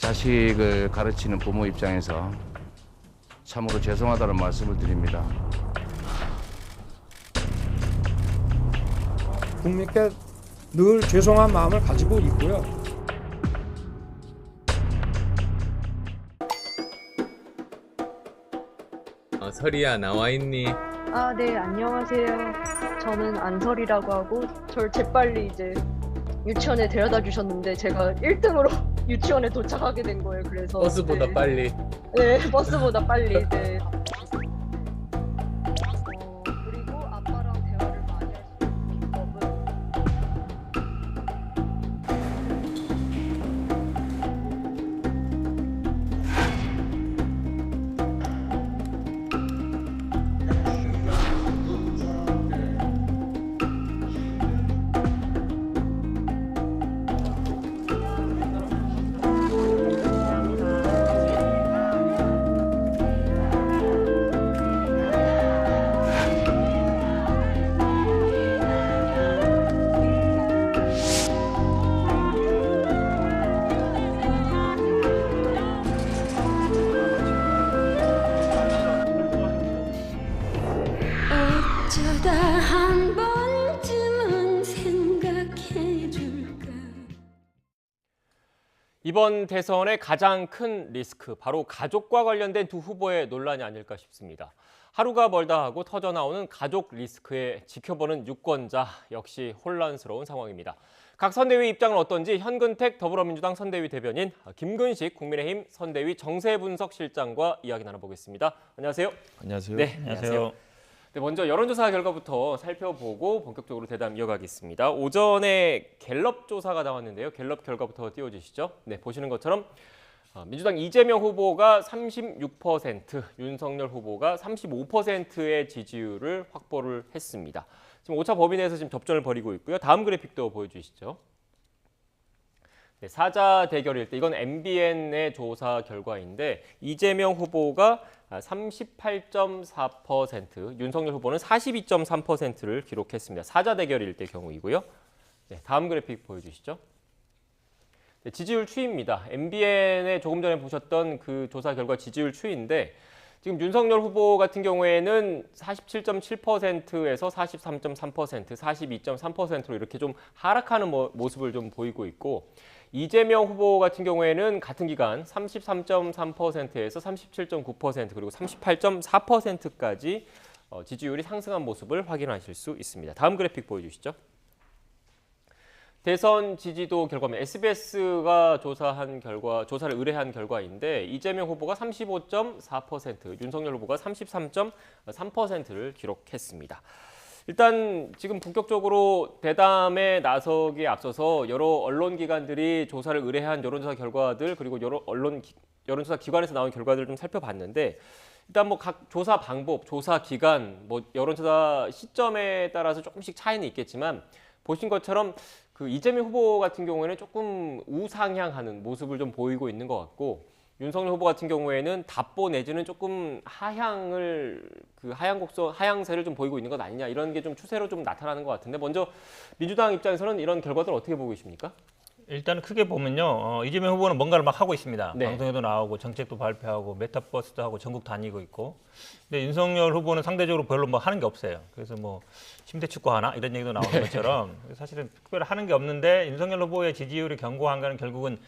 자식을 가르치는 부모 입장에서 참으로 죄송하다는 말씀을 드립니다. 국민께 늘 죄송한 마음을 가지고 있고요. 설이야 나와 있니? 아, 네, 안녕하세요. 저는 안설이라고 하고, 저를 재빨리 이제 유치원에 데려다 주셨는데, 제가 1등으로 유치원에 도착하게 된 거예요. 그래서. 버스보다 네. 빨리. 네, 버스보다 빨리. 네. 그리고 아빠랑 대화를 많이 할 수 있는 비법은 어쩌다 한 번쯤은 생각해 줄까. 이번 대선의 가장 큰 리스크, 바로 가족과 관련된 두 후보의 논란이 아닐까 싶습니다. 하루가 멀다 하고 터져나오는 가족 리스크에 지켜보는 유권자 역시 혼란스러운 상황입니다. 각 선대위 입장은 어떤지 현근택 더불어민주당 선대위 대변인, 김근식 국민의힘 선대위 정세분석실장과 이야기 나눠보겠습니다. 안녕하세요. 안녕하세요. 네, 안녕하세요. 네, 먼저 여론조사 결과부터 살펴보고 본격적으로 대담 이어가겠습니다. 오전에 갤럽 조사가 나왔는데요. 갤럽 결과부터 띄워주시죠. 네, 보시는 것처럼 민주당 이재명 후보가 36%, 윤석열 후보가 35%의 지지율을 확보를 했습니다. 지금 5차 법인에서 지금 접전을 벌이고 있고요. 다음 그래픽도 보여주시죠. 네, 사자 대결일 때 이건 MBN의 조사 결과인데 이재명 후보가 38.4%, 윤석열 후보는 42.3%를 기록했습니다. 사자 대결일 때 경우이고요. 네, 다음 그래픽 보여주시죠. 네, 지지율 추이입니다. MBN에 조금 전에 보셨던 그 조사 결과 지지율 추이인데 지금 윤석열 후보 같은 경우에는 47.7%에서 43.3%, 42.3%로 이렇게 좀 하락하는 모습을 좀 보이고 있고 이재명 후보 같은 경우에는 같은 기간 33.3%에서 37.9% 그리고 38.4%까지 지지율이 상승한 모습을 확인하실 수 있습니다. 다음 그래픽 보여주시죠. 대선 지지도 결과입니다. SBS가 조사를 의뢰한 결과인데 이재명 후보가 35.4%, 윤석열 후보가 33.3%를 기록했습니다. 일단 지금 본격적으로 대담에 나서기에 앞서서 여러 언론기관들이 조사를 의뢰한 여론조사 결과들 그리고 여러 여론조사 기관에서 나온 결과들을 좀 살펴봤는데 일단 뭐 각 조사 방법, 조사 기간, 뭐 여론조사 시점에 따라서 조금씩 차이는 있겠지만 보신 것처럼 그 이재명 후보 같은 경우에는 조금 우상향하는 모습을 좀 보이고 있는 것 같고 윤석열 후보 같은 경우에는 답보 내지는 조금 하향세를 좀 보이고 있는 것 아니냐 이런 게 좀 추세로 좀 나타나는 것 같은데 먼저 민주당 입장에서는 이런 결과들 어떻게 보고 계십니까? 일단 크게 보면요. 이재명 후보는 뭔가를 막 하고 있습니다. 네. 방송에도 나오고 정책도 발표하고 메타버스도 하고 전국 다니고 있고. 근데 윤석열 후보는 상대적으로 별로 뭐 하는 게 없어요. 그래서 뭐 침대 축구 하나 이런 얘기도 나오는 것처럼 사실은 특별히 하는 게 없는데 윤석열 후보의 지지율이 견고한 거는 결국은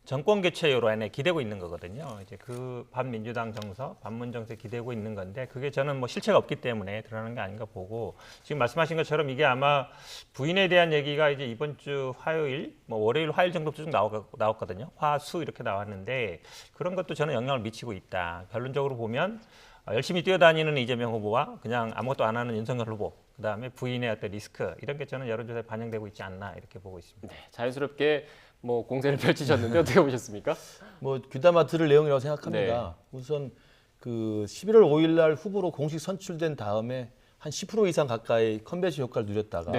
정권 교체로 인해 기대고 있는 거거든요. 이제 그 반민주당 정서, 반문 정세 기대고 있는 건데 그게 저는 뭐 실체가 없기 때문에 드러나는 게 아닌가 보고 지금 말씀하신 것처럼 이게 아마 부인에 대한 얘기가 이제 이번 주 화요일, 뭐 월요일, 화요일 정도 쭉 나왔거든요. 화수 이렇게 나왔는데 그런 것도 저는 영향을 미치고 있다. 결론적으로 보면 열심히 뛰어다니는 이재명 후보와 그냥 아무것도 안 하는 윤석열 후보, 그다음에 부인의 어떤 리스크 이런 게 저는 여론조사에 반영되고 있지 않나 이렇게 보고 있습니다. 네, 자연스럽게 뭐 공세를 펼치셨는데 어떻게 보셨습니까? 뭐 귀담아 들을 내용이라고 생각합니다. 우선 그 11월 5일 날 후보로 공식 선출된 다음에 한 10% 이상 가까이 컨벤션 효과를 누렸다가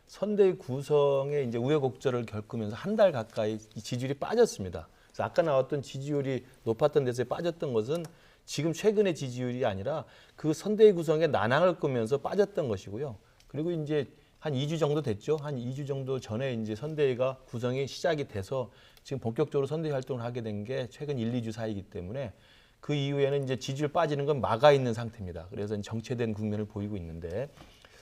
선대위 구성에 이제 우여곡절을 겪으면서 한 달 가까이 지지율이 빠졌습니다. 그래서 아까 나왔던 지지율이 높았던 데서 빠졌던 것은 지금 최근의 지지율이 아니라 그 선대위 구성에 난항을 끄면서 빠졌던 것이고요. 그리고 이제 한 2주 정도 됐죠. 한 2주 정도 전에 이제 선대위가 구성이 시작이 돼서 지금 본격적으로 선대위 활동을 하게 된 게 최근 1, 2주 사이이기 때문에 그 이후에는 이제 지지율 빠지는 건 막아 있는 상태입니다. 그래서 정체된 국면을 보이고 있는데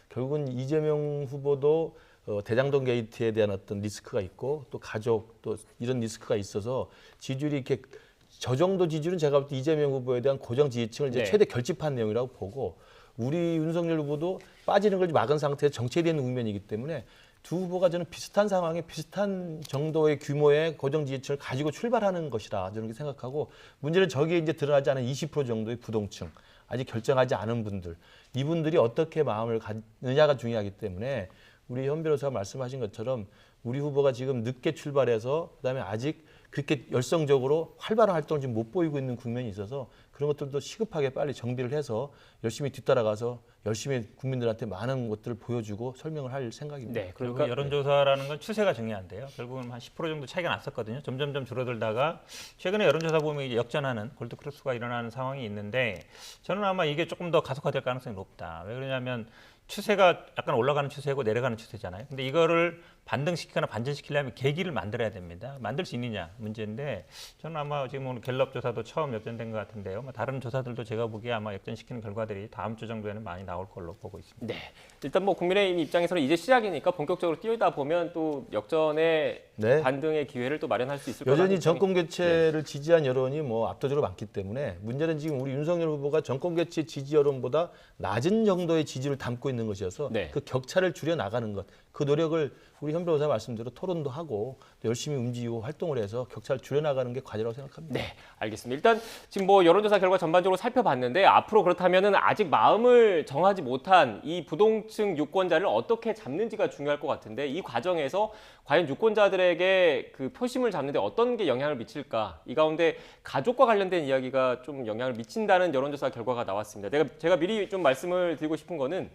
결국은 이재명 후보도 대장동 게이트에 대한 어떤 리스크가 있고 또 가족 또 이런 리스크가 있어서 지지율이 이렇게 저 정도 지지율은 제가 볼 때 이재명 후보에 대한 고정 지지층을 이제 네. 최대 결집한 내용이라고 보고 우리 윤석열 후보도 빠지는 걸 막은 상태에서 정체된 국면이기 때문에 두 후보가 저는 비슷한 상황에 비슷한 정도의 규모의 고정 지지층을 가지고 출발하는 것이라 저는 생각하고 문제는 저기에 이제 드러나지 않은 20% 정도의 부동층 아직 결정하지 않은 분들 이분들이 어떻게 마음을 갖느냐가 중요하기 때문에 우리 현 변호사가 말씀하신 것처럼 우리 후보가 지금 늦게 출발해서 그다음에 아직 그렇게 열성적으로 활발한 활동을 지금 못 보이고 있는 국면이 있어서 그런 것들도 시급하게 빨리 정비를 해서 열심히 뒤따라가서 열심히 국민들한테 많은 것들을 보여주고 설명을 할 생각입니다. 네, 그리고 그러니까 여론조사라는 건 추세가 중요한데요. 결국은 한 10% 정도 차이가 났었거든요. 점점점 줄어들다가 최근에 여론조사 보면 이제 역전하는 골드크로스가 일어나는 상황이 있는데 저는 아마 이게 조금 더 가속화될 가능성이 높다. 왜 그러냐면 추세가 약간 올라가는 추세고 내려가는 추세잖아요. 근데 이거를 반등시키거나 반전시키려면 계기를 만들어야 됩니다. 만들 수 있느냐 문제인데 저는 아마 지금 오늘 갤럽 조사도 처음 역전된 것 같은데요. 다른 조사들도 제가 보기에 아마 역전시키는 결과들이 다음 주 정도에는 많이 나올 걸로 보고 있습니다. 네. 일단 뭐 국민의힘 입장에서는 이제 시작이니까 본격적으로 뛰어다 보면 또 역전의 네. 반등의 기회를 또 마련할 수 있을 거라는 여전히 생각이- 정권 교체를 지지한 여론이 뭐 압도적으로 많기 때문에 문제는 지금 우리 윤석열 후보가 정권 교체 지지 여론보다 낮은 정도의 지지를 담고 있는 것이어서 네. 그 격차를 줄여 나가는 것, 그 노력을 우리 현 변호사 말씀대로 토론도 하고 또 열심히 움직이고 활동을 해서 격차를 줄여 나가는 게 과제라고 생각합니다. 네, 알겠습니다. 일단 지금 뭐 여론조사 결과 전반적으로 살펴봤는데 앞으로 그렇다면은 아직 마음을 정하지 못한 이 부동층 유권자를 어떻게 잡는지가 중요할 것 같은데 이 과정에서 과연 유권자들에게 그 표심을 잡는데 어떤 게 영향을 미칠까? 이 가운데 가족과 관련된 이야기가 좀 영향을 미친다는 여론조사 결과가 나왔습니다. 제가 미리 좀 말씀을 드리고 싶은 거는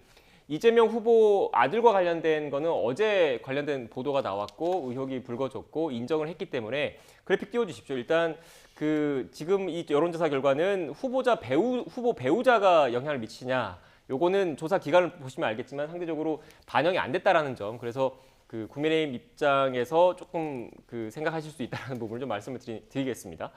이재명 후보 아들과 관련된 거는 어제 관련된 보도가 나왔고 의혹이 불거졌고 인정을 했기 때문에 그래픽 띄워주십시오. 일단 그 지금 이 여론조사 결과는 후보 배우자가 영향을 미치냐 요거는 조사 기간을 보시면 알겠지만 상대적으로 반영이 안 됐다라는 점. 그래서 그 국민의힘 입장에서 조금 그 생각하실 수 있다는 부분을 좀 말씀을 드리겠습니다.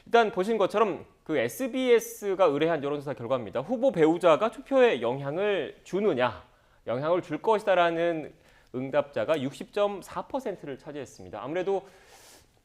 일단 보신 것처럼 그 SBS가 의뢰한 여론조사 결과입니다. 후보 배우자가 투표에 영향을 주느냐, 영향을 줄 것이다라는 응답자가 60.4%를 차지했습니다. 아무래도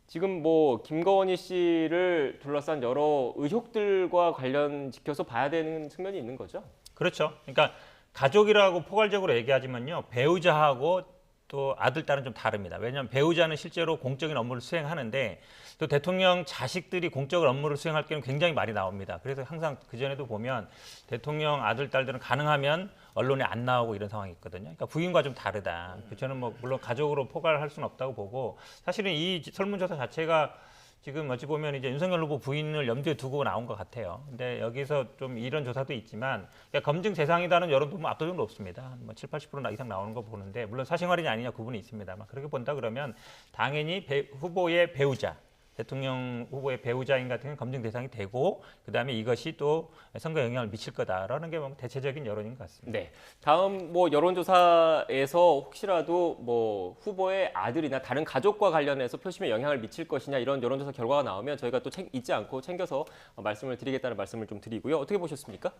지금 뭐 김건희 씨를 둘러싼 여러 의혹들과 관련지켜서 봐야 되는 측면이 있는 거죠. 그렇죠. 그러니까 가족이라고 포괄적으로 얘기하지만요. 배우자하고 또 아들, 딸은 좀 다릅니다. 왜냐하면 배우자는 실제로 공적인 업무를 수행하는데 또 대통령 자식들이 공적인 업무를 수행할 경우는 굉장히 많이 나옵니다. 그래서 항상 그전에도 보면 대통령 아들, 딸들은 가능하면 언론에 안 나오고 이런 상황이 있거든요. 그러니까 부인과 좀 다르다. 저는 뭐 물론 가족으로 포괄할 수는 없다고 보고 사실은 이 설문조사 자체가 지금 어찌 보면 이제 윤석열 후보 부인을 염두에 두고 나온 것 같아요. 근데 여기서 좀 이런 조사도 있지만 검증 대상이다는 여론도 뭐 압도적으로 높습니다. 뭐 7, 80% 이상 나오는 거 보는데 물론 사생활이냐 아니냐 구분이 있습니다만 그렇게 본다 그러면 당연히 후보의 배우자, 대통령 후보의 배우자인 같은 경우는 검증 대상이 되고 그다음에 이것이 또 선거에 영향을 미칠 거다라는 게 뭐 대체적인 여론인 것 같습니다. 네. 다음 뭐 여론조사에서 혹시라도 뭐 후보의 아들이나 다른 가족과 관련해서 표심에 영향을 미칠 것이냐 이런 여론조사 결과가 나오면 저희가 또 잊지 않고 챙겨서 말씀을 드리겠다는 말씀을 좀 드리고요. 어떻게 보셨습니까?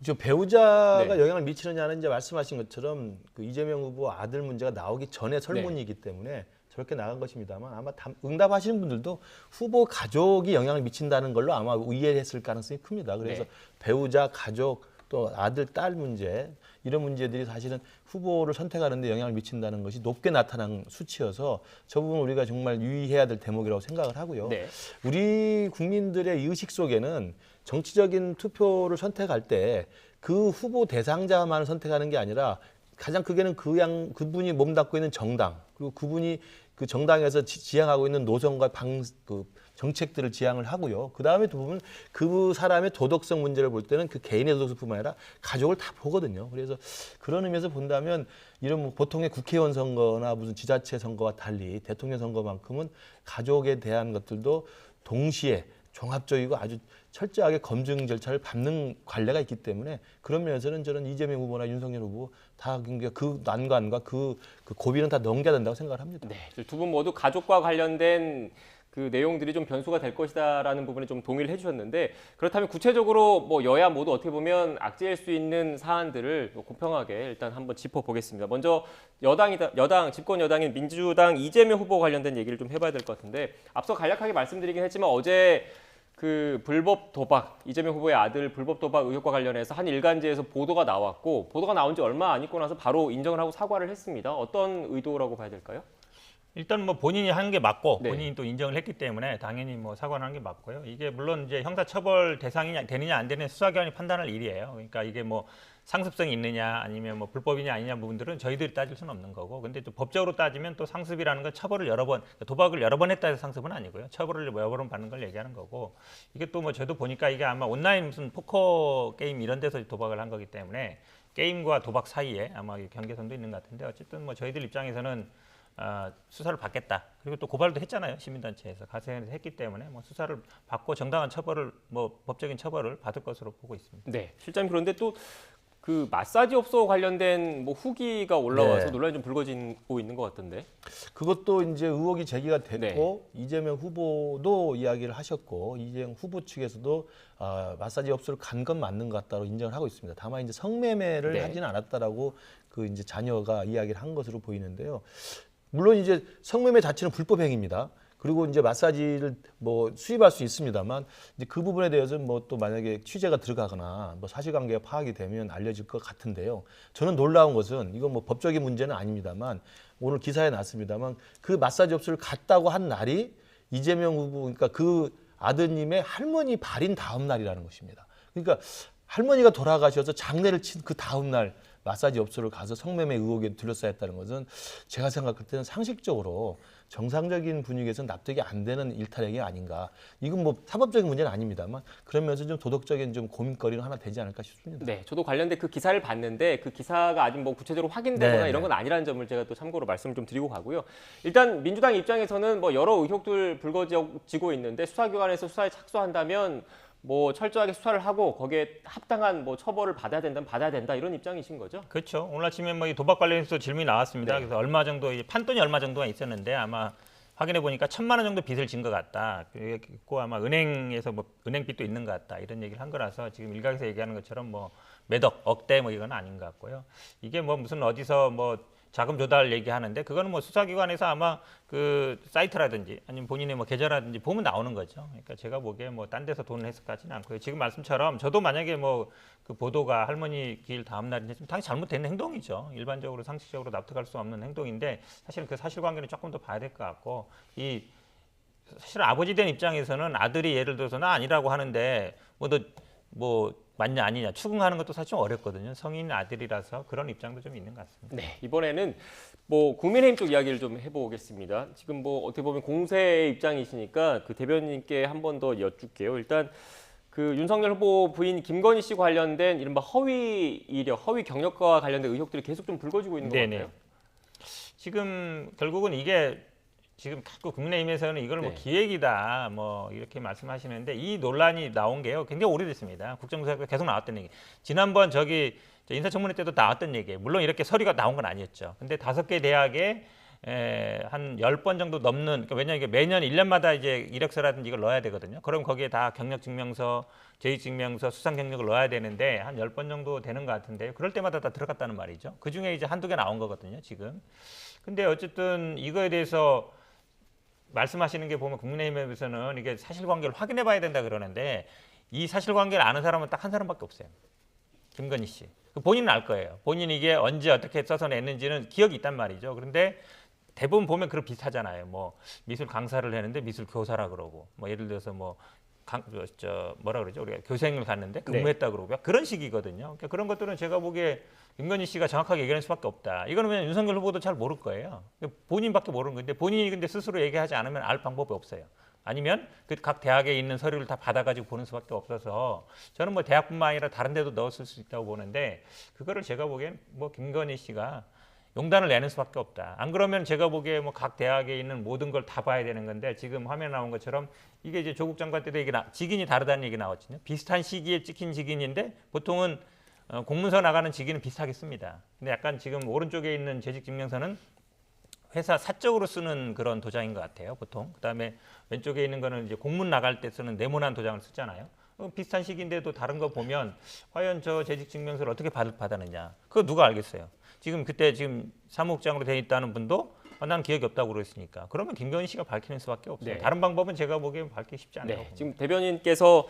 저 배우자가 네. 영향을 미치느냐는 이제 말씀하신 것처럼 그 이재명 후보 아들 문제가 나오기 전에 설문이기 때문에 저렇게 나간 것입니다만 아마 응답하시는 분들도 후보 가족이 영향을 미친다는 걸로 아마 이해했을 가능성이 큽니다. 그래서 네. 배우자, 가족, 또 아들, 딸 문제 이런 문제들이 사실은 후보를 선택하는 데 영향을 미친다는 것이 높게 나타난 수치여서 저 부분 우리가 정말 유의해야 될 대목이라고 생각을 하고요. 네. 우리 국민들의 의식 속에는 정치적인 투표를 선택할 때 그 후보 대상자만을 선택하는 게 아니라 가장 크게는 그분이 몸담고 있는 정당 그리고 그분이 그 정당에서 지향하고 있는 노선과 정책들을 지향을 하고요. 그 다음에 두 부분 그 사람의 도덕성 문제를 볼 때는 그 개인의 도덕성뿐만 아니라 가족을 다 보거든요. 그래서 그런 의미에서 본다면 이런 뭐 보통의 국회의원 선거나 무슨 지자체 선거와 달리 대통령 선거만큼은 가족에 대한 것들도 동시에 종합적이고 아주 철저하게 검증 절차를 밟는 관례가 있기 때문에 그런 면에서는 저는 이재명 후보나 윤석열 후보 다 그 난관과 그 고비는 다 넘겨야 된다고 생각을 합니다. 네, 두 분 모두 가족과 관련된 그 내용들이 좀 변수가 될 것이다라는 부분에 좀 동의를 해주셨는데 그렇다면 구체적으로 뭐 여야 모두 어떻게 보면 악재일 수 있는 사안들을 공평하게 일단 한번 짚어보겠습니다. 먼저 여당 집권 여당인 민주당 이재명 후보 관련된 얘기를 좀 해봐야 될 것 같은데 앞서 간략하게 말씀드리긴 했지만 어제 그 불법 도박 이재명 후보의 아들 불법 도박 의혹과 관련해서 한 일간지에서 보도가 나왔고 보도가 나온 지 얼마 안 있고 나서 바로 인정을 하고 사과를 했습니다. 어떤 의도라고 봐야 될까요? 일단 뭐 본인이 한 게 맞고 네. 본인이 또 인정을 했기 때문에 당연히 뭐 사과를 한 게 맞고요. 이게 물론 이제 형사처벌 대상이 되느냐 안 되느냐 수사기관이 판단할 일이에요. 그러니까 이게 뭐 상습성이 있느냐 아니면 뭐 불법이냐 아니냐 부분들은 저희들이 따질 수는 없는 거고 근데 또 법적으로 따지면 또 상습이라는 건 처벌을 여러 번 도박을 여러 번 했다 해서 상습은 아니고요. 처벌을 여러 번 받는 걸 얘기하는 거고 이게 또 뭐 저도 보니까 이게 아마 온라인 무슨 포커 게임 이런 데서 도박을 한 거기 때문에 게임과 도박 사이에 아마 경계선도 있는 것 같은데 어쨌든 뭐 저희들 입장에서는 수사를 받겠다. 그리고 또 고발도 했잖아요. 시민단체에서 가세해서 했기 때문에 뭐 수사를 받고 정당한 처벌을 뭐 법적인 처벌을 받을 것으로 보고 있습니다. 네, 실장님 그런데 또 그 마사지 업소 관련된 뭐 후기가 올라와서 네. 논란이 좀 불거지고 있는 것 같던데. 그것도 이제 의혹이 제기가 됐고 네. 이재명 후보도 이야기를 하셨고 이재명 후보 측에서도 마사지 업소를 간 건 맞는 것 같다고 인정을 하고 있습니다. 다만 이제 성매매를 네. 하지는 않았다라고 그 이제 자녀가 이야기를 한 것으로 보이는데요. 물론 이제 성매매 자체는 불법 행위입니다. 그리고 이제 마사지를 뭐 수입할 수 있습니다만 이제 그 부분에 대해서는 뭐 또 만약에 취재가 들어가거나 뭐 사실관계가 파악이 되면 알려질 것 같은데요. 저는 놀라운 것은 이건 뭐 법적인 문제는 아닙니다만 오늘 기사에 났습니다만 그 마사지 업소를 갔다고 한 날이 이재명 후보 그러니까 그 아드님의 할머니 발인 다음 날이라는 것입니다. 그러니까 할머니가 돌아가셔서 장례를 친 그 다음 날 마사지 업소를 가서 성매매 의혹에 둘러싸였다는 것은 제가 생각할 때는 상식적으로 정상적인 분위기에서 납득이 안 되는 일탈행위 아닌가. 이건 뭐 사법적인 문제는 아닙니다만 그러면서 좀 도덕적인 좀 고민거리는 하나 되지 않을까 싶습니다. 네, 저도 관련된 그 기사를 봤는데 그 기사가 아직 뭐 구체적으로 확인되거나 네, 이런 건 아니라는 점을 제가 또 참고로 말씀을 좀 드리고 가고요. 일단 민주당 입장에서는 뭐 여러 의혹들 불거지고 있는데 수사기관에서 수사에 착수한다면 뭐 철저하게 수사를 하고 거기에 합당한 뭐 처벌을 받아야 된다면 받아야 된다 이런 입장이신 거죠? 그렇죠. 오늘 아침에 뭐 이 도박 관련해서 질문이 나왔습니다. 네. 그래서 얼마 정도 판돈이 얼마 정도가 있었는데 아마 확인해 보니까 1,000만 원 정도 빚을 진 것 같다. 그리고 아마 은행에서 뭐 은행빚도 있는 것 같다. 이런 얘기를 한 거라서 지금 일각에서 얘기하는 것처럼 뭐 몇억, 억대 뭐 이건 아닌 것 같고요. 이게 뭐 무슨 어디서 뭐 자금 조달 얘기하는데 그거는 뭐 수사기관에서 아마 그 사이트라든지 아니면 본인의 뭐 계좌라든지 보면 나오는 거죠. 그러니까 제가 보기에 뭐 딴 데서 돈을 했을 것 같지는 않고요. 지금 말씀처럼 저도 만약에 뭐 그 보도가 할머니 길 다음 날인데 좀 당연히 잘못된 행동이죠. 일반적으로 상식적으로 납득할 수 없는 행동인데 사실은 그 사실관계는 조금 더 봐야 될 것 같고 사실 아버지 된 입장에서는 아들이 예를 들어서 나 아니라고 하는데 뭐 맞냐 아니냐 추궁하는 것도 사실 좀 어렵거든요. 성인 아들이라서 그런 입장도 좀 있는 것 같습니다. 네, 이번에는 뭐 국민의힘 쪽 이야기를 좀 해보겠습니다. 지금 뭐 어떻게 보면 공세의 입장이시니까 그 대변인께 한 번 더 여쭙게요. 일단 그 윤석열 후보 부인 김건희 씨 관련된 이른바 허위 이력, 허위 경력과 관련된 의혹들이 계속 좀 불거지고 있는 것 같아요. 지금 결국은 이게 지금 자꾸 국민의힘에서는 이걸 뭐 네. 기획이다 뭐 이렇게 말씀하시는데 이 논란이 나온 게요 굉장히 오래됐습니다. 국정조사가 계속 나왔던 얘기. 지난번 인사청문회 때도 나왔던 얘기예요. 물론 이렇게 서류가 나온 건 아니었죠. 근데 5개 대학에 한 10번 정도 넘는 그러니까 왜냐하면 이게 매년 1년마다 이제 이력서라든지 이걸 넣어야 되거든요. 그럼 거기에 다 경력증명서, 재직증명서, 수상 경력을 넣어야 되는데 한 10번 정도 되는 것 같은데요. 그럴 때마다 다 들어갔다는 말이죠. 그중에 이제 한두 개 나온 거거든요, 지금. 근데 어쨌든 이거에 대해서 말씀하시는 게 보면 국민의힘에서는 이게 사실관계를 확인해 봐야 된다 그러는데 이 사실관계를 아는 사람은 딱 한 사람밖에 없어요. 김건희 씨. 본인은 알 거예요. 본인이 이게 언제 어떻게 써서 냈는지는 기억이 있단 말이죠. 그런데 대부분 보면 그런 비슷하잖아요. 뭐 미술 강사를 했는데 미술 교사라 그러고 뭐 예를 들어서 뭐 뭐라 그러죠? 우리가 교생을 갔는데 근무했다 그러고 그런 식이거든요. 그러니까 그런 것들은 제가 보기에 김건희 씨가 정확하게 얘기할 수밖에 없다. 이거는 그냥 윤석열 후보도 잘 모를 거예요. 본인밖에 모르는 건데 본인이 근데 스스로 얘기하지 않으면 알 방법이 없어요. 아니면 그 각 대학에 있는 서류를 다 받아가지고 보는 수밖에 없어서 저는 뭐 대학뿐만 아니라 다른 데도 넣었을 수 있다고 보는데 그거를 제가 보기엔 뭐 김건희 씨가 용단을 내는 수밖에 없다. 안 그러면 제가 보기에 뭐 각 대학에 있는 모든 걸 다 봐야 되는 건데 지금 화면에 나온 것처럼 이게 이제 조국 장관 때도 직인이 다르다는 얘기 나왔거든요. 비슷한 시기에 찍힌 직인인데 보통은 공문서 나가는 직인은 비슷하게 씁니다. 근데 약간 지금 오른쪽에 있는 재직증명서는 회사 사적으로 쓰는 그런 도장인 것 같아요, 보통. 그다음에 왼쪽에 있는 거는 이제 공문 나갈 때 쓰는 네모난 도장을 쓰잖아요. 비슷한 시기인데도 다른 거 보면 과연 저 재직증명서를 어떻게 받았느냐. 그거 누가 알겠어요. 그때 사무국장으로 돼 있다는 분도 난 기억이 없다고 그랬으니까. 그러면 김건희 씨가 밝히는 수밖에 없어요. 네. 다른 방법은 제가 보기엔 밝히기 쉽지 않다고 네. 봅니다. 지금 대변인께서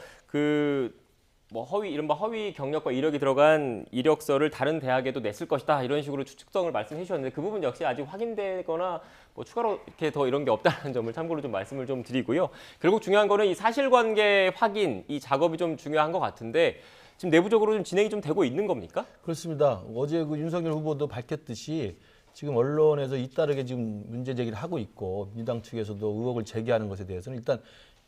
이른바 허위 경력과 이력이 들어간 이력서를 다른 대학에도 냈을 것이다 이런 식으로 추측성을 말씀해 주셨는데 그 부분 역시 아직 확인되거나 뭐 추가로 이렇게 더 이런 게 없다는 점을 참고로 좀 말씀을 좀 드리고요. 결국 중요한 거는 이 사실관계 확인 이 작업이 좀 중요한 것 같은데 지금 내부적으로 좀 진행이 좀 되고 있는 겁니까? 그렇습니다. 어제 그 윤석열 후보도 밝혔듯이 지금 언론에서 잇따르게 지금 문제 제기를 하고 있고 민주당 측에서도 의혹을 제기하는 것에 대해서는 일단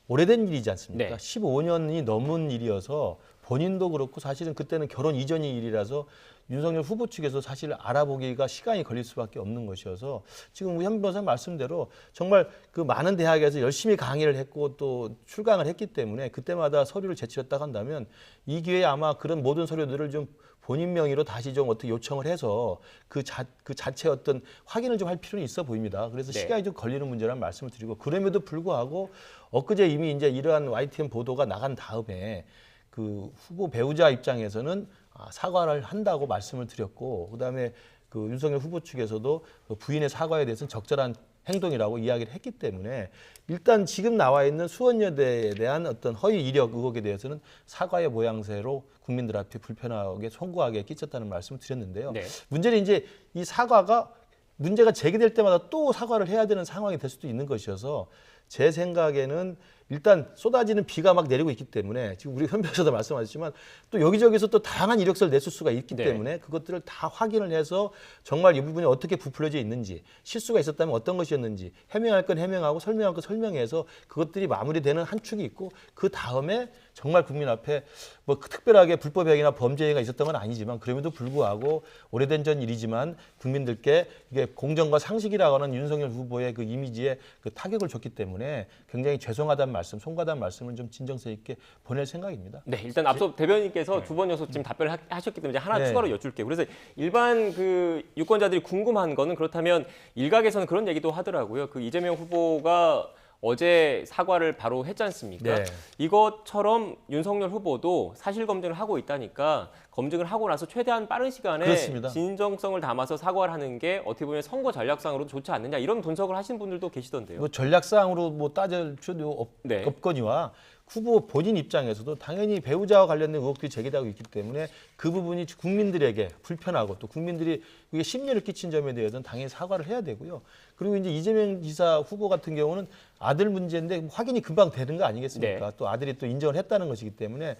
오래된 일이지 않습니까? 네. 15년이 넘은 일이어서 본인도 그렇고 사실은 그때는 결혼 이전의 일이라서 윤석열 후보 측에서 사실 알아보기가 시간이 걸릴 수밖에 없는 것이어서 지금 우리 현 변호사 말씀대로 정말 그 많은 대학에서 열심히 강의를 했고 또 출강을 했기 때문에 그때마다 서류를 제출했다고 한다면 이 기회에 아마 그런 모든 서류들을 좀 본인 명의로 다시 좀 어떻게 요청을 해서 그 자체 어떤 확인을 좀 할 필요는 있어 보입니다. 그래서 네. 시간이 좀 걸리는 문제라는 말씀을 드리고 그럼에도 불구하고 엊그제 이미 이제 이러한 YTN 보도가 나간 다음에 그 후보 배우자 입장에서는 사과를 한다고 말씀을 드렸고 그다음에 그 윤석열 후보 측에서도 부인의 사과에 대해서는 적절한 행동이라고 이야기를 했기 때문에 일단 지금 나와 있는 수원여대에 대한 어떤 허위 이력 의혹에 대해서는 사과의 모양새로 국민들 앞에 불편하게 송구하게 끼쳤다는 말씀을 드렸는데요. 네. 문제는 이제 이 사과가 문제가 제기될 때마다 또 사과를 해야 되는 상황이 될 수도 있는 것이어서 제 생각에는 일단 쏟아지는 비가 막 내리고 있기 때문에 지금 우리 현 변호사도 말씀하셨지만 또 여기저기서 또 다양한 이력서를 냈을 수가 있기 네. 때문에 그것들을 다 확인을 해서 정말 이 부분이 어떻게 부풀려져 있는지 실수가 있었다면 어떤 것이었는지 해명할 건 해명하고 설명할 건 설명해서 그것들이 마무리되는 한 축이 있고 그 다음에 정말 국민 앞에 뭐 특별하게 불법 행위나 범죄 행위가 있었던 건 아니지만 그럼에도 불구하고 오래된 전 일이지만 국민들께 이게 공정과 상식이라고 하는 윤석열 후보의 그 이미지에 그 타격을 줬기 때문에 굉장히 죄송하다는 말씀, 송구하다는 말씀을 좀 진정성 있게 보낼 생각입니다. 네, 일단 앞서 대변인께서 두 번 연속 지금 답변을 하셨기 때문에 하나 네. 추가로 여쭐게요. 그래서 일반 그 유권자들이 궁금한 거는 그렇다면 일각에서는 그런 얘기도 하더라고요. 그 이재명 후보가 어제 사과를 바로 했지 않습니까? 네. 이것처럼 윤석열 후보도 사실 검증을 하고 있다니까 검증을 하고 나서 최대한 빠른 시간에 그렇습니다. 진정성을 담아서 사과를 하는 게 어떻게 보면 선거 전략상으로도 좋지 않느냐 이런 분석을 하신 분들도 계시던데요. 뭐 전략상으로 뭐 따질 필요도 네. 없거니와 후보 본인 입장에서도 당연히 배우자와 관련된 의혹들이 제기되고 있기 때문에 그 부분이 국민들에게 불편하고 또 국민들이 그게 심려를 끼친 점에 대해서는 당연히 사과를 해야 되고요. 그리고 이제 이재명 지사 후보 같은 경우는 아들 문제인데 확인이 금방 되는 거 아니겠습니까? 네. 또 아들이 또 인정을 했다는 것이기 때문에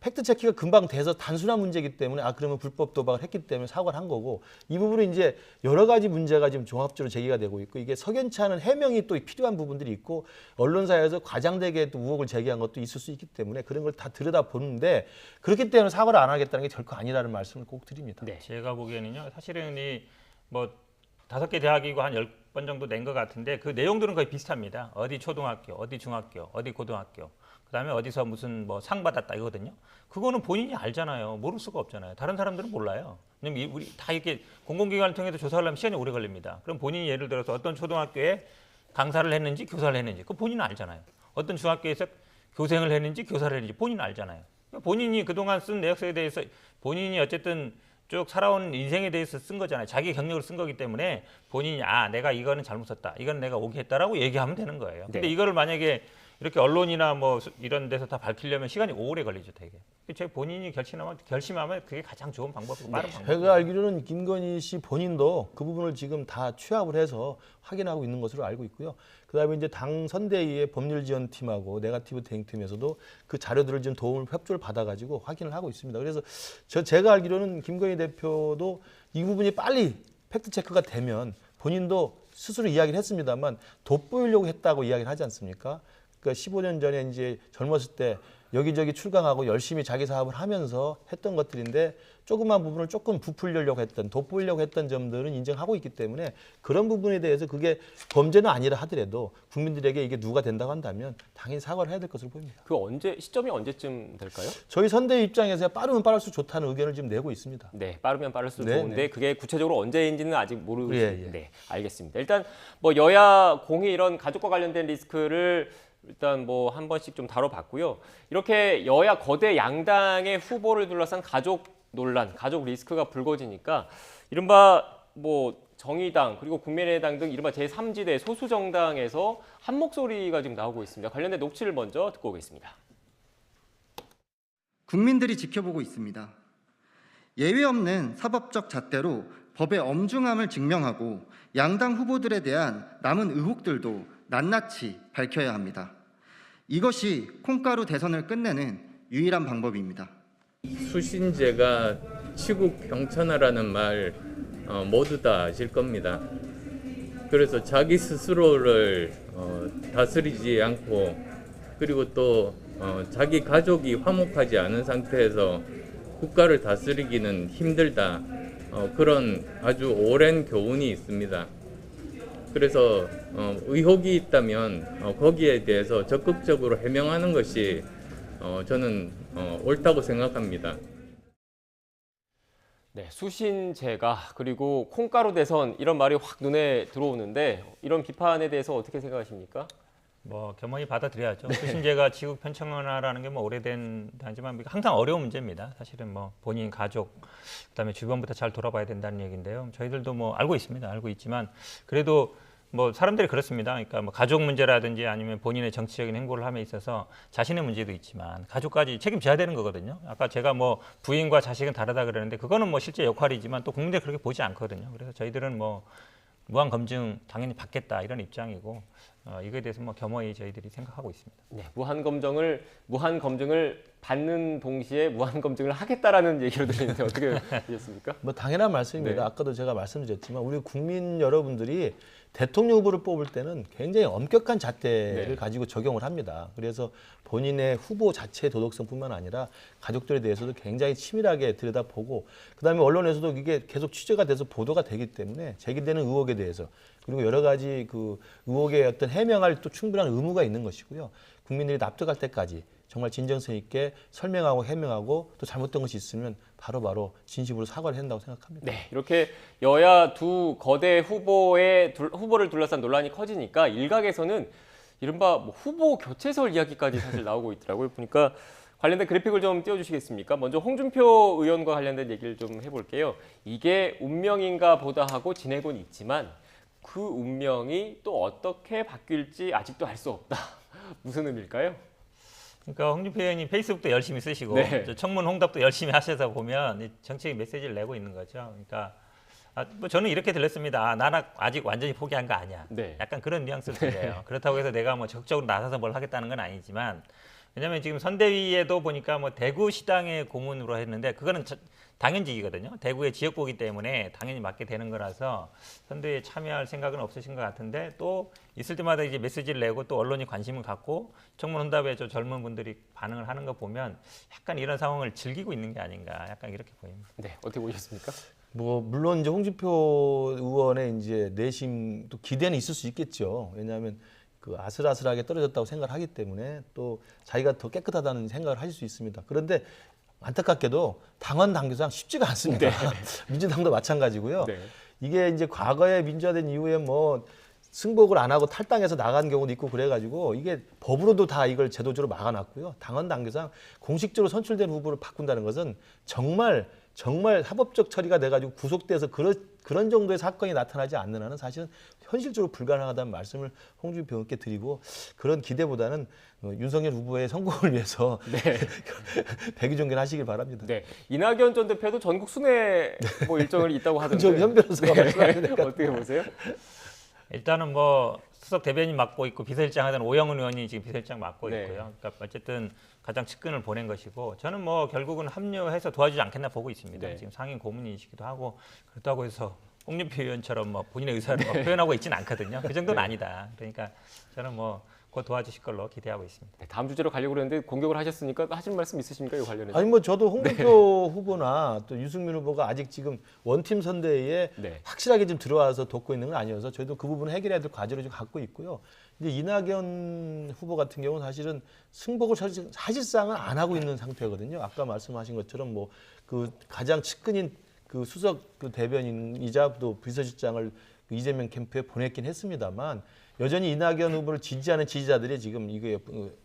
팩트 체크가 금방 돼서 단순한 문제이기 때문에 그러면 불법 도박을 했기 때문에 사과를 한 거고 이 부분은 이제 여러 가지 문제가 지금 종합적으로 제기가 되고 있고 이게 석연치 않은 해명이 또 필요한 부분들이 있고 언론사에서 과장되게 또 의혹을 제기한 것도 있을 수 있기 때문에 그런 걸 다 들여다 보는데 그렇기 때문에 사과를 안 하겠다는 게 결코 아니라는 말씀을 꼭 드립니다. 네. 제가 보기에는요. 사실은 이 뭐 5개 대학이고 한 10번 정도 낸 것 같은데 그 내용들은 거의 비슷합니다. 어디 초등학교, 어디 중학교, 어디 고등학교. 그다음에 어디서 무슨 뭐 상 받았다 이거거든요. 그거는 본인이 알잖아요. 모를 수가 없잖아요. 다른 사람들은 몰라요. 왜냐면 우리 다 이렇게 공공기관을 통해서 조사를 하면 시간이 오래 걸립니다. 그럼 본인이 예를 들어서 어떤 초등학교에 강사를 했는지 교사를 했는지 그거 본인은 알잖아요. 어떤 중학교에서 교생을 했는지 교사를 했는지 본인은 알잖아요. 본인이 그동안 쓴 내역서에 대해서 본인이 어쨌든 쭉 살아온 인생에 대해서 쓴 거잖아요. 자기 경력을 쓴 거기 때문에 본인이 내가 이거는 잘못 썼다. 이건 내가 오기했다라고 얘기하면 되는 거예요. 근데 네. 이거를 만약에 이렇게 언론이나 뭐 이런 데서 다 밝히려면 시간이 오래 걸리죠, 되게. 제 본인이 결심하면 그게 가장 좋은 방법이고 빠른 방법이에요. 제가 알기로는 김건희 씨 본인도 그 부분을 지금 다 취합을 해서 확인하고 있는 것으로 알고 있고요. 그다음에 이제 당 선대위의 법률지원팀하고 네거티브 대응팀에서도 그 자료들을 좀 협조를 받아가지고 확인을 하고 있습니다. 그래서 제가 알기로는 김건희 대표도 이 부분이 빨리 팩트 체크가 되면 본인도 스스로 이야기를 했습니다만 돋보이려고 했다고 이야기를 하지 않습니까? 그러니까 15년 전에 이제 젊었을 때 여기저기 출강하고 열심히 자기 사업을 하면서 했던 것들인데 조그만 부분을 조금 부풀려고 했던, 돋보이려고 했던 점들은 인정하고 있기 때문에 그런 부분에 대해서 그게 범죄는 아니라 하더라도 국민들에게 이게 누가 된다고 한다면 당연히 사과를 해야 될 것으로 보입니다. 그 시점이 언제쯤 될까요? 저희 선대 입장에서 빠르면 빠를수록 좋다는 의견을 지금 내고 있습니다. 네, 빠르면 빠를수록 네, 좋은데 네. 그게 구체적으로 언제인지는 아직 모르고 예, 예. 네, 알겠습니다. 일단 뭐 여야 공히 이런 가족과 관련된 리스크를 일단 뭐 한 번씩 좀 다뤄봤고요. 이렇게 여야 거대 양당의 후보를 둘러싼 가족 논란, 가족 리스크가 불거지니까 이른바 뭐 정의당 그리고 국민의당 등 이른바 제3지대 소수 정당에서 한 목소리가 지금 나오고 있습니다. 관련된 녹취를 먼저 듣고 오겠습니다. 국민들이 지켜보고 있습니다. 예외 없는 사법적 잣대로 법의 엄중함을 증명하고 양당 후보들에 대한 남은 의혹들도 낱낱이 밝혀야 합니다. 이것이 콩가루 대선을 끝내는 유일한 방법입니다. 수신제가 치국 평천하라는 말 모두 다 아실 겁니다. 그래서 자기 스스로를 다스리지 않고 그리고 또 자기 가족이 화목하지 않은 상태에서 국가를 다스리기는 힘들다. 그런 아주 오랜 교훈이 있습니다. 그래서 의혹이 있다면 거기에 대해서 적극적으로 해명하는 것이 저는 옳다고 생각합니다. 네, 수신제가 그리고 콩가루 대선 이런 말이 확 눈에 들어오는데 이런 비판에 대해서 어떻게 생각하십니까? 뭐 겸허히 받아들여야죠. 수신제가 지국 편청하라는 게 뭐 오래된 하지만 항상 어려운 문제입니다. 사실은 뭐 본인 가족 그다음에 주변부터 잘 돌아봐야 된다는 얘기인데요. 저희들도 뭐 알고 있습니다. 알고 있지만 그래도 뭐 사람들이 그렇습니다. 그러니까 뭐 가족 문제라든지 아니면 본인의 정치적인 행보를 함에 있어서 자신의 문제도 있지만 가족까지 책임져야 되는 거거든요. 아까 제가 뭐 부인과 자식은 다르다 그러는데 그거는 뭐 실제 역할이지만 또 국민들이 그렇게 보지 않거든요. 그래서 저희들은 뭐 무한 검증 당연히 받겠다 이런 입장이고 이거에 대해서 뭐 겸허히 저희들이 생각하고 있습니다. 네, 무한 검증을 받는 동시에 무한 검증을 하겠다라는 얘기로 들리는데 어떻게 보셨습니까? 뭐 당연한 말씀입니다. 네. 아까도 제가 말씀드렸지만 우리 국민 여러분들이 대통령 후보를 뽑을 때는 굉장히 엄격한 잣대를 네. 가지고 적용을 합니다. 그래서 본인의 후보 자체의 도덕성뿐만 아니라 가족들에 대해서도 굉장히 치밀하게 들여다보고 그다음에 언론에서도 이게 계속 취재가 돼서 보도가 되기 때문에 제기되는 의혹에 대해서 그리고 여러 가지 그 의혹의 어떤 해명할 또 충분한 의무가 있는 것이고요. 국민들이 납득할 때까지 정말 진정성 있게 설명하고 해명하고 또 잘못된 것이 있으면 바로바로 진심으로 사과를 한다고 생각합니다. 네, 이렇게 여야 두 거대 후보를 둘러싼 논란이 커지니까 일각에서는 이른바 뭐 후보 교체설 이야기까지 사실 나오고 있더라고요. 보니까 관련된 그래픽을 좀 띄워주시겠습니까? 먼저 홍준표 의원과 관련된 얘기를 좀 해볼게요. 이게 운명인가 보다 하고 지내곤 있지만 그 운명이 또 어떻게 바뀔지 아직도 알 수 없다. 무슨 의미일까요? 그러니까 홍준표 의원이 페이스북도 열심히 쓰시고 네. 청문 홍답도 열심히 하셔서 보면 정치적 메시지를 내고 있는 거죠. 그러니까 뭐 저는 이렇게 들렸습니다. 나는 아직 완전히 포기한 거 아니야. 네. 약간 그런 뉘앙스를 들려요. 그렇다고 해서 내가 뭐 적극적으로 나서서 뭘 하겠다는 건 아니지만 왜냐하면 지금 선대위에도 보니까 뭐 대구시당의 고문으로 했는데 그거는 당연직이거든요. 대구의 지역구이기 때문에 당연히 맡게 되는 거라서 선대위에 참여할 생각은 없으신 것 같은데 또 있을 때마다 이제 메시지를 내고 또 언론이 관심을 갖고 청문 혼답에 저 젊은 분들이 반응을 하는 거 보면 약간 이런 상황을 즐기고 있는 게 아닌가 약간 이렇게 보입니다. 네, 어떻게 보셨습니까? 뭐 물론 이제 홍준표 의원의 이제 내심 또 기대는 있을 수 있겠죠. 왜냐하면 그 아슬아슬하게 떨어졌다고 생각을 하기 때문에 또 자기가 더 깨끗하다는 생각을 하실 수 있습니다. 그런데 안타깝게도 당원 당규상 쉽지가 않습니다. 네. 민주당도 마찬가지고요. 네. 이게 이제 과거에 민주화된 이후에 뭐 승복을 안 하고 탈당해서 나간 경우도 있고 그래가지고 이게 법으로도 다 이걸 제도적으로 막아놨고요. 당원 당규상 공식적으로 선출된 후보를 바꾼다는 것은 정말 합법적 처리가 돼가지고 구속돼서 그런 정도의 사건이 나타나지 않는 한은 사실은 현실적으로 불가능하다는 말씀을 홍준표 의원께 드리고 그런 기대보다는 윤석열 후보의 성공을 위해서 네. 대기종결하시길 바랍니다. 네, 이낙연 전 대표도 전국 순회 뭐 일정을 있다고 하던데 좀 현변호사가 말씀하셔야 될 것 같아요. 어떻게 보세요? 일단은 뭐 수석 대변인 맡고 있고 비서실장 하던 오영훈 의원이 지금 비서실장 맡고 네. 있고요. 그러니까 어쨌든 가장 측근을 보낸 것이고 저는 뭐 결국은 합류해서 도와주지 않겠나 보고 있습니다. 네. 지금 상임 고문이시기도 하고 그렇다고 해서 홍준표 의원처럼 뭐 본인의 의사를 막 표현하고 있지는 않거든요. 그 정도는 네. 아니다. 그러니까 저는 뭐 곧 도와주실 걸로 기대하고 있습니다. 네, 다음 주제로 가려고 그랬는데 공격을 하셨으니까 하실 말씀 있으십니까? 이 관련해서? 아니 뭐 저도 홍준표 후보나 또 유승민 후보가 아직 지금 원팀 선대위에 네. 확실하게 좀 들어와서 돕고 있는 건 아니어서 저희도 그 부분을 해결해야 될 과제를 좀 갖고 있고요. 이제 이낙연 후보 같은 경우는 사실은 승복을 사실상은 안 하고 있는 상태거든요. 아까 말씀하신 것처럼 뭐 그 가장 측근인 그 수석 그 대변인이자 또 비서실장을 그 이재명 캠프에 보냈긴 했습니다만 여전히 이낙연 후보를 지지하는 지지자들이 지금 이게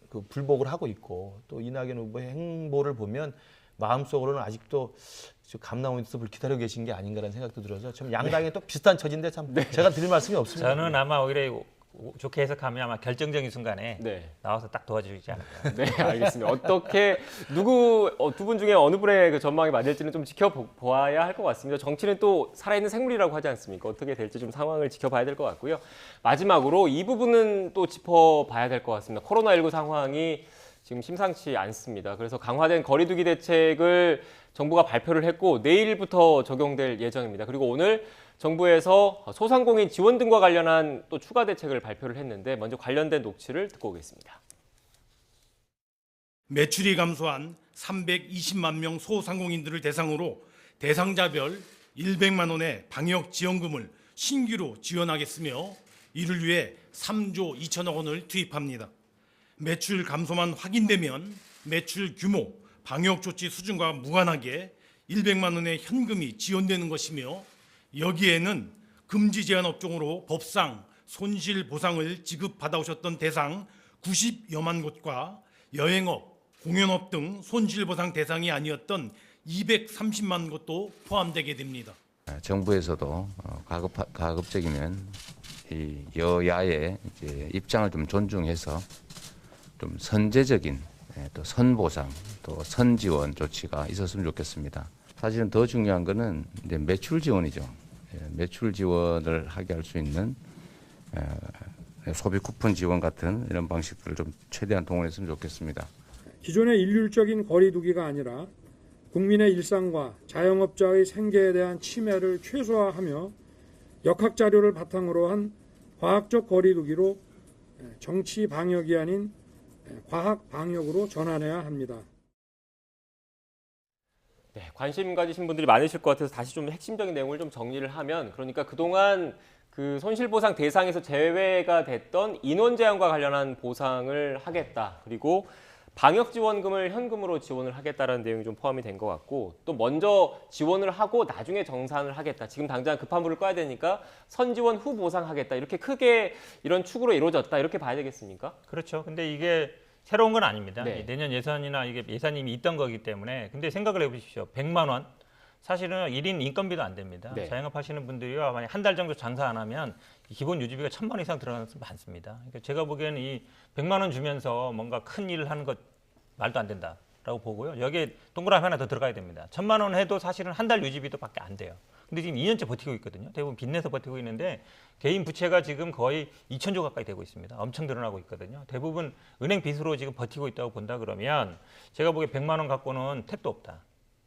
그 불복을 하고 있고 또 이낙연 후보의 행보를 보면 마음속으로는 아직도 감나무숲을 기다리고 계신 게 아닌가라는 생각도 들어서 참 양당이 또 비슷한 처지인데 참 제가 드릴 말씀이 없습니다. 저는 아마 오히려 좋게 해석하면 아마 결정적인 순간에 네. 나와서 딱 도와주지 않을까. 네, 알겠습니다. 어떻게 두 분 중에 어느 분의 그 전망이 맞을지는 좀 지켜보아야 할 것 같습니다. 정치는 또 살아있는 생물이라고 하지 않습니까? 어떻게 될지 좀 상황을 지켜봐야 될 것 같고요. 마지막으로 이 부분은 또 짚어봐야 될 것 같습니다. 코로나19 상황이 지금 심상치 않습니다. 그래서 강화된 거리두기 대책을 정부가 발표를 했고 내일부터 적용될 예정입니다. 그리고 오늘 정부에서 소상공인 지원 등과 관련한 또 추가 대책을 발표를 했는데 먼저 관련된 녹취를 듣고 오겠습니다. 매출이 감소한 320만 명 소상공인들을 대상으로 대상자별 100만 원의 방역 지원금을 신규로 지원하겠으며 이를 위해 3조 2천억 원을 투입합니다. 매출 감소만 확인되면 매출 규모, 방역 조치 수준과 무관하게 100만 원의 현금이 지원되는 것이며 여기에는 금지 제한 업종으로 법상 손실 보상을 지급받아오셨던 대상 90여만 곳과 여행업, 공연업 등 손실 보상 대상이 아니었던 230만 곳도 포함되게 됩니다. 정부에서도 가급적이면 이 여야의 이제 입장을 좀 존중해서 좀 선제적인 또 선보상, 또 선지원 조치가 있었으면 좋겠습니다. 사실은 더 중요한 거는 이제 매출 지원이죠. 매출 지원을 하게 할 수 있는 소비 쿠폰 지원 같은 이런 방식들을 좀 최대한 동원했으면 좋겠습니다. 기존의 일률적인 거리두기가 아니라 국민의 일상과 자영업자의 생계에 대한 침해를 최소화하며 역학자료를 바탕으로 한 과학적 거리두기로 정치 방역이 아닌 과학 방역으로 전환해야 합니다. 네, 관심 가지신 분들이 많으실 것 같아서 다시 좀 핵심적인 내용을 좀 정리를 하면 그러니까 그동안 그 손실보상 대상에서 제외가 됐던 인원 제한과 관련한 보상을 하겠다. 그리고 방역지원금을 현금으로 지원을 하겠다라는 내용이 좀 포함이 된 것 같고 또 먼저 지원을 하고 나중에 정산을 하겠다. 지금 당장 급한 불을 꺼야 되니까 선지원 후 보상하겠다. 이렇게 크게 이런 축으로 이루어졌다. 이렇게 봐야 되겠습니까? 그렇죠. 근데 이게 새로운 건 아닙니다. 네. 내년 예산이나 이게 예산이 이미 있던 거기 때문에 근데 생각을 해보십시오. 100만 원 사실은 1인 인건비도 안 됩니다. 네. 자영업 하시는 분들이요 만약 한 달 정도 장사 안 하면 기본 유지비가 1,000만 원 이상 들어가는 수 많습니다. 그러니까 제가 보기에는 이 100만 원 주면서 뭔가 큰 일을 하는 것 말도 안 된다라고 보고요. 여기에 동그라미 하나 더 들어가야 됩니다. 1,000만 원 해도 사실은 한 달 유지비도 밖에 안 돼요. 근데 지금 2년째 버티고 있거든요. 대부분 빚내서 버티고 있는데 개인 부채가 지금 거의 2,000조 가까이 되고 있습니다. 엄청 늘어나고 있거든요. 대부분 은행 빚으로 지금 버티고 있다고 본다 그러면 제가 보기에 100만 원 갖고는 택도 없다.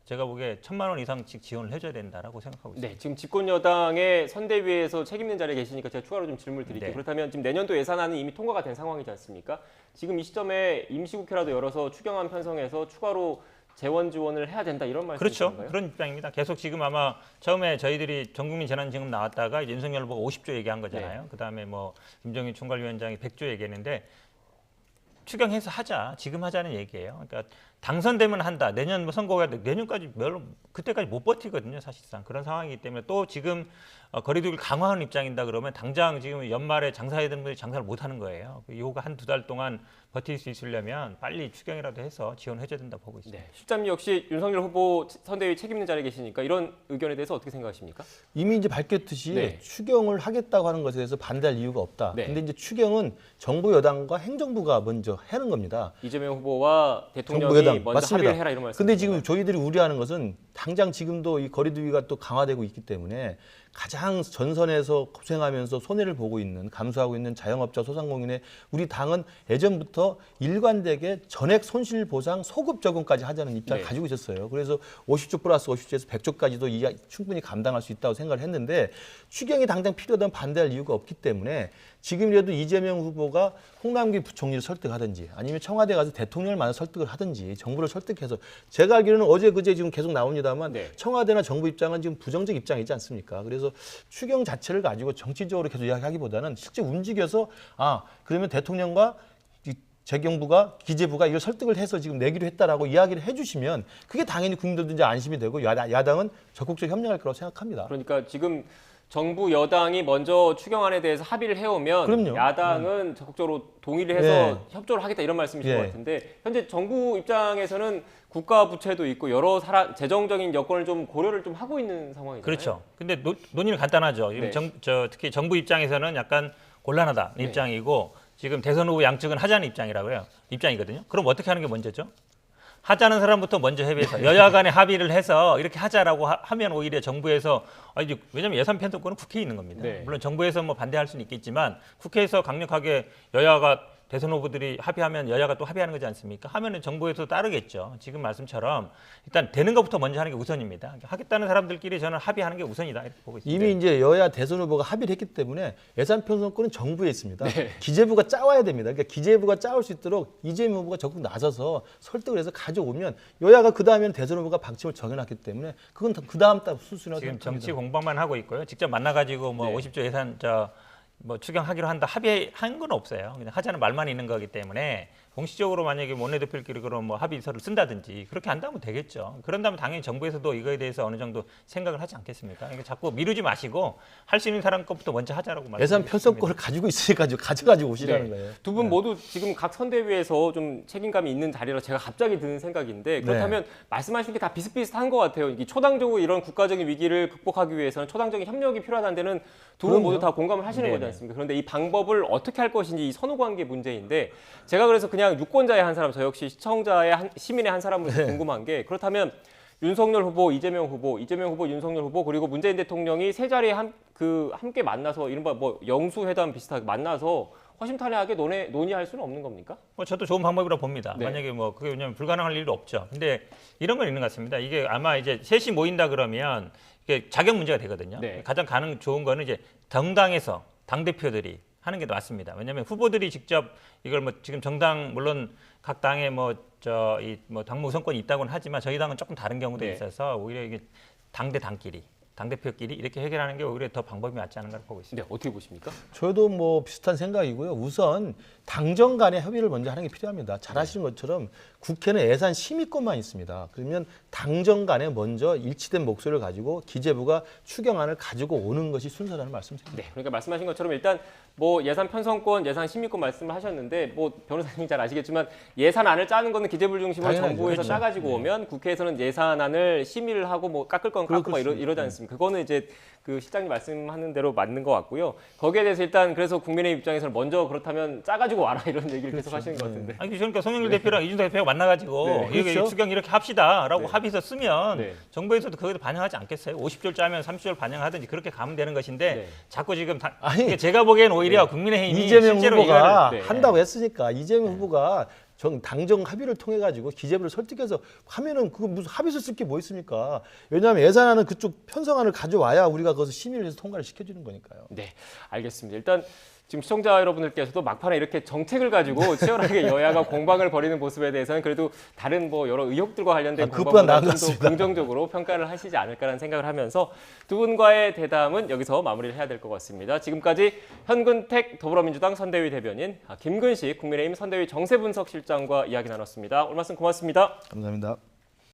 제가 보기에 1,000만 원 이상씩 지원을 해줘야 된다라고 생각하고 있습니다. 네, 지금 집권 여당의 선대위에서 책임있는 자리에 계시니까 제가 추가로 좀 질문을 드릴게요. 네. 그렇다면 지금 내년도 예산안은 이미 통과가 된 상황이지 않습니까? 지금 이 시점에 임시국회라도 열어서 추경안 편성해서 추가로 재원 지원을 해야 된다 이런 말씀이신가요? 그렇죠. 그런 입장입니다. 계속 지금 아마 처음에 저희들이 전국민 재난지원금 나왔다가 이제 윤석열 후보가 50조 얘기한 거잖아요. 네. 그다음에 뭐 김정인 총괄위원장이 100조 얘기했는데 추경해서 하자. 지금 하자는 얘기예요. 그러니까 당선되면 한다. 내년 뭐 선거가 내년까지 그때까지 못 버티거든요. 사실상 그런 상황이기 때문에 또 지금 거리두기를 강화하는 입장이다 그러면 당장 지금 연말에 장사해야 되는 분들이 장사를 못 하는 거예요. 이거가 한두 달 동안 버틸 수 있으려면 빨리 추경이라도 해서 지원해줘야 된다 보고 있습니다. 네, 실장님 역시 윤석열 후보 선대위 책임있는 자리에 계시니까 이런 의견에 대해서 어떻게 생각하십니까? 이미 이제 밝혔듯이 네. 추경을 하겠다고 하는 것에 대해서 반대할 이유가 없다. 네. 근데 이제 추경은 정부 여당과 행정부가 먼저 하는 겁니다. 이재명 후보와 대통령이 정부 여당 먼저 맞습니다. 합의를 해라 이런 말씀. 근데 지금 저희들이 우려하는 것은 당장 지금도 이 거리두기가 또 강화되고 있기 때문에 가장 전선에서 고생하면서 손해를 보고 있는 감수하고 있는 자영업자 소상공인의 우리 당은 예전부터 일관되게 전액 손실 보상 소급 적용까지 하자는 입장을 가지고 있었어요. 그래서 50조 플러스 50조에서 100조까지도 충분히 감당할 수 있다고 생각을 했는데 추경이 당장 필요하다면 반대할 이유가 없기 때문에 지금이라도 이재명 후보가 홍남기 부총리를 설득하든지 아니면 청와대 가서 대통령을 만나 설득을 하든지 정부를 설득해서 제가 알기로는 어제 그제 지금 계속 나옵니다만 청와대나 정부 입장은 지금 부정적 입장이지 않습니까? 그래서 추경 자체를 가지고 정치적으로 계속 이야기하기보다는 실제 움직여서 그러면 대통령과 재경부가 기재부가 이걸 설득을 해서 지금 내기로 했다라고 이야기를 해주시면 그게 당연히 국민들도 이제 안심이 되고 야당은 적극적으로 협력할 거라고 생각합니다. 그러니까 지금 정부 여당이 먼저 추경안에 대해서 합의를 해오면 그럼요. 야당은 적극적으로 동의를 해서 협조를 하겠다 이런 말씀이신 것 같은데 현재 정부 입장에서는 국가 부채도 있고 여러 재정적인 여건을 좀 고려를 좀 하고 있는 상황이잖아요. 그렇죠. 근데 논의는 간단하죠. 특히 정부 입장에서는 약간 곤란하다 입장이고 지금 대선 후보 양측은 하자는 입장이거든요. 그럼 어떻게 하는 게 먼저죠? 하자는 사람부터 먼저 협의해서 여야 간에 합의를 해서 이렇게 하자라고 하면 오히려 정부에서 왜냐하면 예산 편성권은 국회에 있는 겁니다. 물론 정부에서 뭐 반대할 수는 있겠지만 국회에서 강력하게 여야가 대선 후보들이 합의하면 여야가 또 합의하는 거지 않습니까? 하면은 정부에서 따르겠죠. 지금 말씀처럼 일단 되는 것부터 먼저 하는 게 우선입니다. 하겠다는 사람들끼리 저는 합의하는 게 우선이다 이렇게 보고 있습니다. 이미 이제 여야 대선 후보가 합의를 했기 때문에 예산 편성권은 정부에 있습니다. 기재부가 짜와야 됩니다. 그러니까 기재부가 짜올 수 있도록 이재명 후보가 적극 나서서 설득을 해서 가져오면 여야가 그 다음에는 대선 후보가 방침을 정해놨기 때문에 그건 그 다음 달 수순이라고 지금 생각합니다. 정치 공방만 하고 있고요. 직접 만나가지고 뭐 50조 예산 추경하기로 한다 합의한 건 없어요. 그냥 하자는 말만 있는 거기 때문에 공식적으로 만약에 원내대표끼리 그런 뭐 합의서를 쓴다든지 그렇게 한다면 되겠죠. 그런다면 당연히 정부에서도 이거에 대해서 어느 정도 생각을 하지 않겠습니까? 그러니까 자꾸 미루지 마시고 할 수 있는 사람 것부터 먼저 하자라고 말씀드립니다. 예산 편성권을 가지고 있으니까 가져가지고 오시라는 거예요. 두 분 모두 지금 각 선대위에서 좀 책임감이 있는 자리라 제가 갑자기 드는 생각인데 그렇다면 말씀하신 게 다 비슷비슷한 것 같아요. 이게 초당적으로 이런 국가적인 위기를 극복하기 위해서는 초당적인 협력이 필요하다는 데는 두 분 모두 다 공감을 하시는 거지 않습니까? 그런데 이 방법을 어떻게 할 것인지 이 선후관계 문제인데 제가 그래서 그냥 유권자의 한 사람, 저 역시 시청자의 시민의 한 사람으로서 궁금한 게 그렇다면 윤석열 후보, 이재명 후보, 윤석열 후보 그리고 문재인 대통령이 세 자리에 함께 만나서 이른바 뭐 영수회담 비슷하게 만나서 허심탄회하게 논의할 수는 없는 겁니까? 저도 좋은 방법이라고 봅니다. 만약에 그게 왜냐하면 불가능할 일도 없죠. 근데 이런 건 있는 것 같습니다. 이게 아마 이제 셋이 모인다 그러면 이게 자격 문제가 되거든요. 가장 좋은 거는 이제 정당에서 당대표들이 하는 게 맞습니다. 왜냐하면 후보들이 직접 이걸 지금 정당 물론 각 당에 당무 우선권이 있다고는 하지만 저희 당은 조금 다른 경우도 있어서 오히려 이게 당대표끼리 이렇게 해결하는 게 오히려 더 방법이 맞지 않은가 보고 있습니다. 어떻게 보십니까? 저도 비슷한 생각이고요. 우선 당정 간의 협의를 먼저 하는 게 필요합니다. 잘 아시는 것처럼 국회는 예산 심의권만 있습니다. 그러면 당정 간에 먼저 일치된 목소리를 가지고 기재부가 추경안을 가지고 오는 것이 순서라는 말씀드립니다. 그러니까 말씀하신 것처럼 일단 예산 편성권, 예산 심의권 말씀을 하셨는데 변호사님이 잘 아시겠지만 예산안을 짜는 거는 기재부 중심으로 정부에서 짜가지고 오면 국회에서는 예산안을 심의를 하고 깎을 건 깎고 이러지 않습니까? 그거는 이제 그 실장님 말씀하는 대로 맞는 것 같고요. 거기에 대해서 일단 그래서 국민의힘 입장에서는 먼저 그렇다면 짜가지고 와라 이런 얘기를 계속 하시는 것 같은데. 그러니까 송영길 대표랑 이준석 대표가 만나가지고 추경 이렇게 합시다라고 합의서 쓰면 정부에서도 거기서 반영하지 않겠어요? 50조를 짜면 30조를 반영하든지 그렇게 가면 되는 것인데 자꾸 지금 제가 보기엔 오히려 국민의힘이 이재명 실제로 후보가 한다고 했으니까 이재명 후보가 당정 합의를 통해 가지고 기재부를 설득해서 하면은 그거 무슨 합의서 쓸 게 뭐 있습니까? 왜냐하면 예산안은 그쪽 편성안을 가져와야 우리가 그것을 심의를 해서 통과를 시켜주는 거니까요. 네, 알겠습니다. 일단 지금 시청자 여러분들께서도 막판에 이렇게 정책을 가지고 치열하게 여야가 공방을 벌이는 모습에 대해서는 그래도 다른 여러 의혹들과 관련된 공방보다 좀 더 긍정적으로 평가를 하시지 않을까라는 생각을 하면서 두 분과의 대담은 여기서 마무리를 해야 될 것 같습니다. 지금까지 현근택 더불어민주당 선대위 대변인, 김근식 국민의힘 선대위 정세분석실장과 이야기 나눴습니다. 오늘 말씀 고맙습니다. 감사합니다.